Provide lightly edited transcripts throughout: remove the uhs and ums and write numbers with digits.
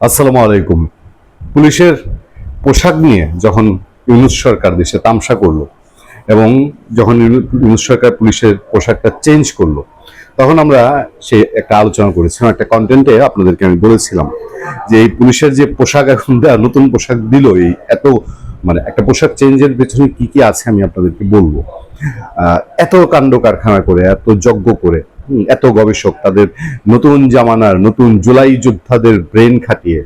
আসসালামু আলাইকুম। পুলিশের পোশাক নিয়ে যখন ইউনূস সরকার দেশে তামাশা করলো এবং যখন ইউনূস সরকার পুলিশের পোশাকটা চেঞ্জ করলো, তখন আমরা সে একটা আলোচনা করেছিলাম, একটা কন্টেন্টে আপনাদেরকে আমি বলেছিলাম যে এই পুলিশের যে পোশাক এখন নতুন পোশাক দিল, এই এত মানে একটা পোশাক চেঞ্জের পেছনে কি কি আছে আমি আপনাদেরকে বলবো। এত কাণ্ড কারখানা করে, এত যজ্ঞ করে, এত গবেষক তাদের নতুন জামানার নতুন জুলাই যোদ্ধাদের ব্রেন খাটিয়ে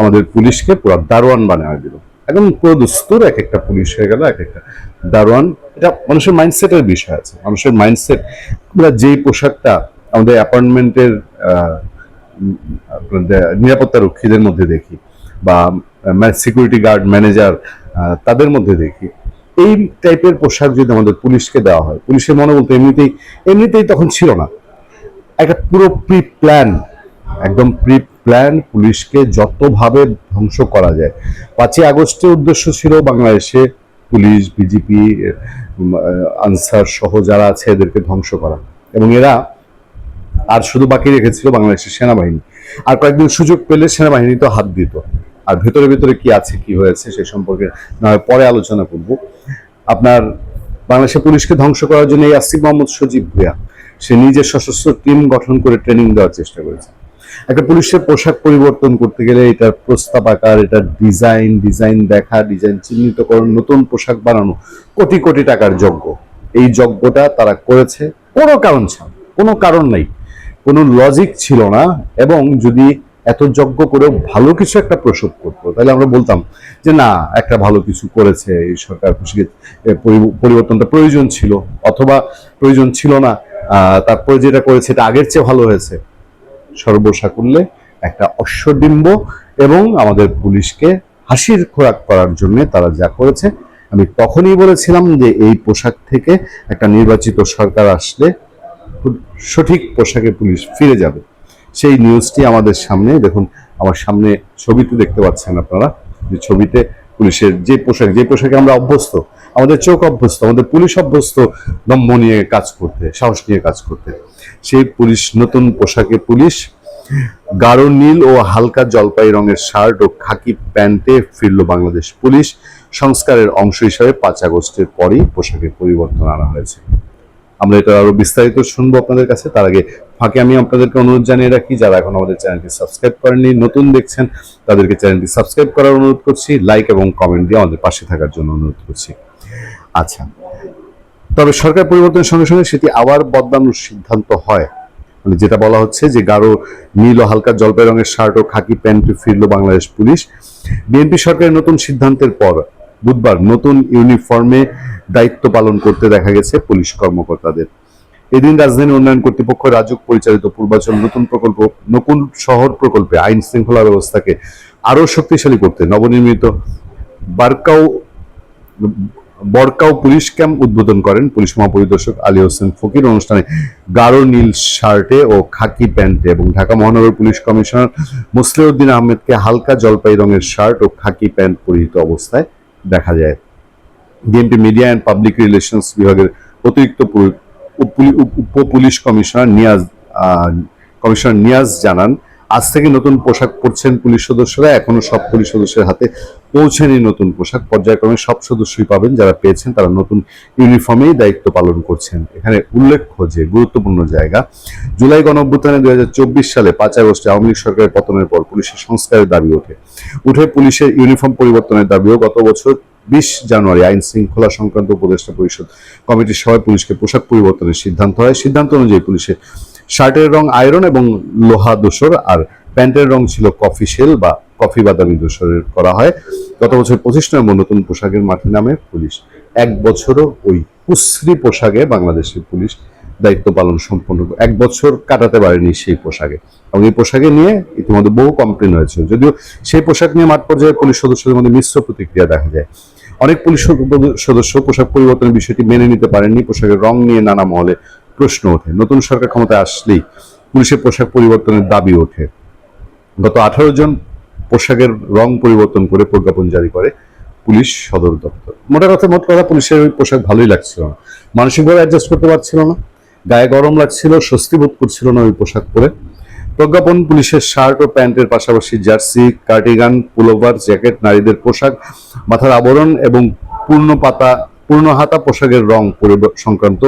আমাদের পুলিশকে পুরো দারোয়ান বানায় দিল। এখন পুরো দস্তুর এক একটা পুলিশ হয়ে গেল, এক একটা দারোয়ান। এটা মানুষের মাইন্ডসেটের বিষয় আছে, মানুষের মাইন্ডসেট। আমরা যেই পোশাকটা আমাদের অ্যাপার্টমেন্টের নিরাপত্তা রক্ষীদের মধ্যে দেখি বা সিকিউরিটি গার্ড ম্যানেজার তাদের মধ্যে দেখি, এই টাইপের পোশাক যদি আমাদের পুলিশকে দেওয়া হয়, পুলিশের মনোবল তো এমনিতেই এমনিতেই তখন ছিল না। একটা পুরো প্রি প্ল্যান, একদম প্রি প্ল্যান পুলিশকে যতভাবে ধ্বংস করা যায়। 5ই আগস্টের উদ্দেশ্য ছিল বাংলাদেশে পুলিশ, বিজিপি, আনসার সহ যারা আছে এদেরকে ধ্বংস করা, এবং এরা আর শুধু বাকি রেখেছিল বাংলাদেশের সেনাবাহিনী। আর কয়েকদিন সুযোগ পেলে সেনাবাহিনী তো হাত দিত। আর ভেতরে ভেতরে কি আছে কি হয়েছে সে সম্পর্কে না হয় পরে আলোচনা করব। আপনার বাংলাদেশের পুলিশকে ধ্বংস করার জন্য এই আসিফ মোহাম্মদ সজীব ভুঁইয়া সে নিজের সশস্ত্র টিম গঠন করে ট্রেনিং দেওয়ার চেষ্টা করেছে। একটা পুলিশের পোশাক পরিবর্তন করতে গেলে এটার প্রস্তাব আকার, এটার ডিজাইন দেখা, ডিজাইন চিহ্নিতকরণ, নতুন পোশাক বানানো, কোটি কোটি টাকার যজ্ঞ। এই যজ্ঞটা তারা করেছে কোনো কারণ ছাড়া, কোনো কারণ নাই, কোনো লজিক ছিল না। এবং যদি এত যজ্ঞ করেও ভালো কিছু একটা প্রসব করতো, তাহলে আমরা বলতাম যে না, একটা ভালো কিছু করেছে এই সরকার, পরিবর্তনটা প্রয়োজন ছিল, অথবা প্রয়োজন ছিল না, তারপরে যেটা করেছে এটা আগের চেয়ে ভালো হয়েছে। সর্বসাকুল্যে একটা অশ্বডিম্ব, এবং আমাদের পুলিশকে হাসির খোরাক করার জন্য তারা যা করেছে। আমি তখনই বলেছিলাম যে এই পোশাক থেকে একটা নির্বাচিত সরকার আসলে সঠিক পোশাকে পুলিশ ফিরে যাবে। সেই নিউজটি আমাদের সামনে দেখুন, আমার সামনে ছবিতে দেখতে পাচ্ছেন আপনারা, যে ছবিতে পুলিশের যে পোশাকে আমরা অভ্যস্ত, আমাদের চোখ অভ্যস্ত, আমাদের পুলিশ অভ্যস্ত দম্ভ নিয়ে কাজ করতে, সাহস নিয়ে কাজ করতে। সেই পুলিশ নতুন পোশাকে পুলিশ গাঢ় নীল ও হালকা জলপাই রঙের শার্ট ও খাকি প্যান্টে ফিরল বাংলাদেশ পুলিশ। সংস্কারের অংশ হিসাবে 5 আগস্টের পরই পোশাকের পরিবর্তন আনা হয়েছে। আমরা এটা আরো বিস্তারিত শুনবো আপনাদের কাছে। তার আগে ফাঁকে আমি আপনাদেরকে অনুরোধ জানিয়ে রাখি, যারা এখন আমাদের চ্যানেলটি সাবস্ক্রাইব করেননি, নতুন দেখছেন, তাদেরকে চ্যানেলটি সাবস্ক্রাইব করার অনুরোধ করছি, লাইক এবং কমেন্ট দিয়ে আমাদের পাশে থাকার জন্য অনুরোধ করছি। আচ্ছা, তবে সরকার পরিবর্তনের সঙ্গে সঙ্গে সেটি আবার বদলানোর সিদ্ধান্ত হয়। মানে যেটা বলা হচ্ছে যে গাঢ় নীল ও হালকা জলপাই রঙের শার্ট ও খাকি প্যান্টে ফিরল বাংলাদেশ পুলিশ। বিএনপি সরকারের নতুন সিদ্ধান্তের পর বুধবার নতুন ইউনিফর্মে দায়িত্ব পালন করতে দেখা গেছে পুলিশ কর্মকর্তাদের। এদিন রাজধানী উন্নয়ন কর্তৃপক্ষ রাজুক পরিচালিত পূর্বাচল নতুন শহর প্রকল্পে আইন শৃঙ্খলা ব্যবস্থাকে আরো শক্তিশালী করতে নবনির্মিত বারকাও বরকাও পুলিশ ক্যাম্প উদ্বোধন করেন পুলিশ মহাপরিদর্শক আলী হোসেন ফকির। অনুষ্ঠানে গাঢ় নীল শার্টে ও খাকি প্যান্টে এবং ঢাকা মহানগর পুলিশ কমিশনার মুসলিউদ্দিন আহমেদকে হালকা জলপাই রঙের শার্ট ও খাকি প্যান্ট পরিহিত অবস্থায় দেখা যায়। BNP media and public relations বিভাগের অতিরিক্ত উপ পুলিশ কমিশনার নিয়াজ জানান, আজ থেকে নতুন পোশাক পরছেন পুলিশ সদস্যরা। এখনো সব পুলিশ সদস্যের হাতে পৌঁছেনি নতুন পোশাক, পর্যায়ক্রমে সব সদস্যই পাবেন। যারা পেয়েছেন তারা নতুন ইউনিফর্মেই দায়িত্ব পালন করছেন। এখানে উল্লেখ্য যে গুরুত্বপূর্ণ জায়গা, জুলাই গণঅভ্যুত্থানে 2024 সালে 5 আগস্টে আওয়ামী লীগ সরকারের পতনের পর পুলিশের সংস্কারের দাবি উঠে পুলিশের ইউনিফর্ম পরিবর্তনের দাবিও গত বছর 20 জানুয়ারি আইন শৃঙ্খলা সংক্রান্ত উপদেষ্টা পরিষদ কমিটির সভায় পুলিশকে পোশাক পরিবর্তনের সিদ্ধান্ত হয়। সিদ্ধান্ত অনুযায়ী পুলিশের শার্টের রং আয়রন এবং লোহা ধূসর, আর প্যান্টের রং ছিল কফি শেল বা কফি বাদামি ধূসরের করা হয়। গত বছর 25 নভেম্বর নতুন পোশাকের মাঠে নামে পুলিশ। 1 বছরও ওই কুশ্রী পোশাকে বাংলাদেশের পুলিশ দায়িত্ব পালন সম্পন্ন, 1 বছর কাটাতে পারেনি সেই পোশাকে। এবং এই পোশাকে নিয়ে ইতিমধ্যে বহু কমপ্লেন হয়েছে, যদিও সেই পোশাক নিয়ে মাঠ পর্যায়ে পুলিশ সদস্যদের মধ্যে মিশ্র প্রতিক্রিয়া দেখা যায়। অনেক পুলিশ সদস্য পোশাক পরিবর্তনের বিষয়টি মেনে নিতে পারেননি। পোশাকের রং নিয়ে নানা মহলে প্রশ্ন ওঠে। নতুন সরকার ক্ষমতায় আসলেই পুলিশের পোশাক পরিবর্তনের দাবি ওঠে। গত 18 জন পোশাকের রং পরিবর্তন করে প্রজ্ঞাপন জারি করে পুলিশ সদর দপ্তর। মোট কথা পুলিশের ওই পোশাক ভালোই লাগছিল না, মানসিকভাবে অ্যাডজাস্ট করতে পারছিল না, গায়ে গরম লাগছিল, স্বস্তি বোধ করছিল না ওই পোশাক পরে। প্রজ্ঞাপন পুলিশের শার্ট ও প্যান্টের পাশাপাশি জার্সি, কার্ডিগান, পুলোভার, জ্যাকেট, নারীদের পোশাক, মাথার আবরণ এবং পূর্ণ হাতা পোশাকের রং সংক্রান্ত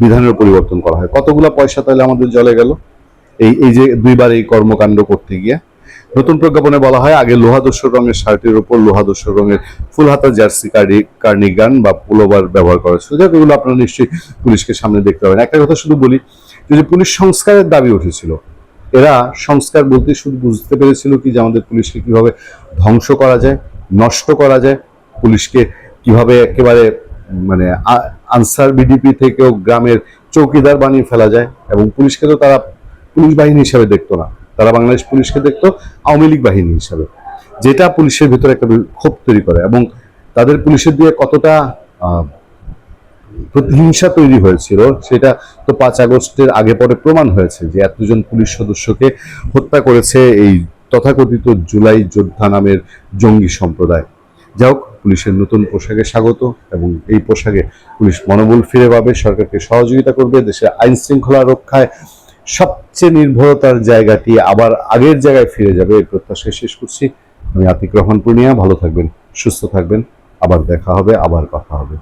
বিধানের পরিবর্তন করা হয়। কতগুলো পয়সা তাহলে আমাদের জলে গেল এই এই যে দুইবার এই কর্মকাণ্ড করতে গিয়ে। নতুন প্রজ্ঞাপনে বলা হয় আগে লোহা ধূসর রঙের শার্টের উপর লোহা ধূসর রঙের ফুল হাতা জার্সি, কার্ডিগান বা পুলোভার ব্যবহার করা ছিল। যাক, এগুলো আপনারা নিশ্চয়ই পুলিশকে সামনে দেখতে পাবেন। একটা কথা শুধু বলি, যে পুলিশ সংস্কারের দাবি উঠেছিল, এরা সংস্কার বলতে শুধু বুঝতে পেরেছিল কি যে আমাদের পুলিশকে কিভাবে ধ্বংস করা যায়, নষ্ট করা যায়, পুলিশকে কিভাবে একেবারে মানে আনসার বিডিপি থেকেও গ্রামের চৌকিদার বানিয়ে ফেলা যায়। এবং পুলিশকে তো তারা পুলিশ বাহিনী হিসাবে দেখতো না, তারা বাংলাদেশ পুলিশকে দেখতো আওয়ামী লীগ বাহিনী হিসাবে, যেটা পুলিশের ভিতরে একটা ক্ষোভ তৈরি করে। এবং তাদের পুলিশের দিয়ে কতটা প্রতিহিংসা তৈরি হয়েছিল সেটা তো 5 আগস্টের আগে পরে প্রমাণ হয়েছে, যে এতজন পুলিশ সদস্যকে হত্যা করেছে এই তথাকথিত জুলাই যোদ্ধা নামের জঙ্গি সম্প্রদায়। যাই হোক, পুলিশের নতুন পোশাকে স্বাগত, এবং এই পোশাকে পুলিশ মনোবল ফিরে পাবে, সরকারকে সহযোগিতা করবে, দেশের আইন শৃঙ্খলা রক্ষায় সবচেয়ে নির্ভরতার জায়গাটি আবার আগের জায়গায় ফিরে যাবে, এই প্রত্যাশায় শেষ করছি। আমি আতিক রহমান পূর্ণিয়া, ভালো থাকবেন, সুস্থ থাকবেন, আবার দেখা হবে, আবার কথা হবে।